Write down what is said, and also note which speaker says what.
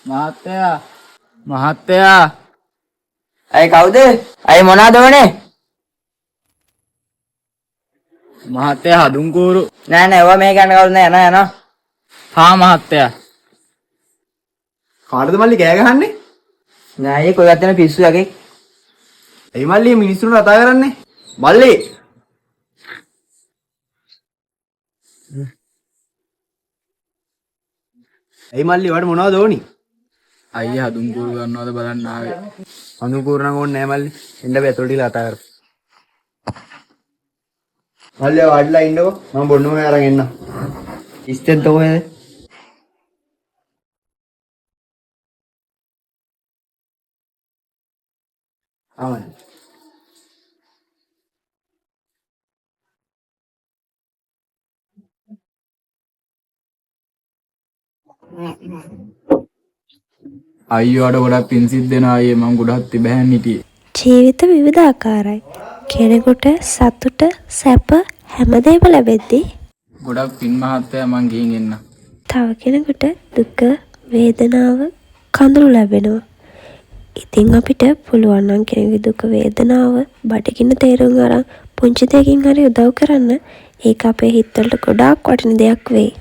Speaker 1: මහත්තයා මහත්තයා
Speaker 2: අය කවුද? අය මොනවද වනේ?
Speaker 1: මහත්තයා හදුන් කූරු.
Speaker 2: නෑ ඒවා මේ ගන්න කවුද නෑ යනවා.
Speaker 1: හා මහත්තයා.
Speaker 3: කාටද මල්ලි කෑ ගහන්නේ?
Speaker 2: නෑ අයියේ කොයි වත්තන පිස්සු යකේ.
Speaker 3: එයි මල්ලි මිනිස්සුන්ට කතා කරන්නේ. මල්ලි. එයි මල්ලි වට මොනවද ඕනි?
Speaker 1: අයියා හදුන් කූරු ගන්නවද බලන්න ආවේ.
Speaker 3: හඳු කූරු නම් ඕනේ නෑ මල්ලි. එන්න බෑ ඇතුළට ඉලා කතා කරමු. මල්ලි වඩලා ඉන්නකෝ. මම බොන්නම අරන් එන්නම්.
Speaker 2: ඉස්තෙන් තෝමේද?
Speaker 3: ආමයි.
Speaker 1: අයියාට ගොඩක් පින් සිද්ධ වෙනවා අයියේ මම ගොඩක් තිබහැන් හිටියේ.
Speaker 4: ජීවිත විවිධාකාරයි. කෙනෙකුට සතුට, සැප හැමදේම ලැබෙද්දී
Speaker 1: ගොඩක් පින් මහත්තයා මං ගිහින් එන්න.
Speaker 4: තව කෙනෙකුට දුක, වේදනාව, කඳුළු ලැබෙනවා. ඉතින් අපිට පුළුවන් නම් කෙනෙකුගේ දුක වේදනාව බඩගින්න තේරුම් අරන් පුංචි දෙයකින් හරි උදව් කරන්න ඒක අපේ හිතවලට ගොඩාක් වටින දෙයක් වෙයි.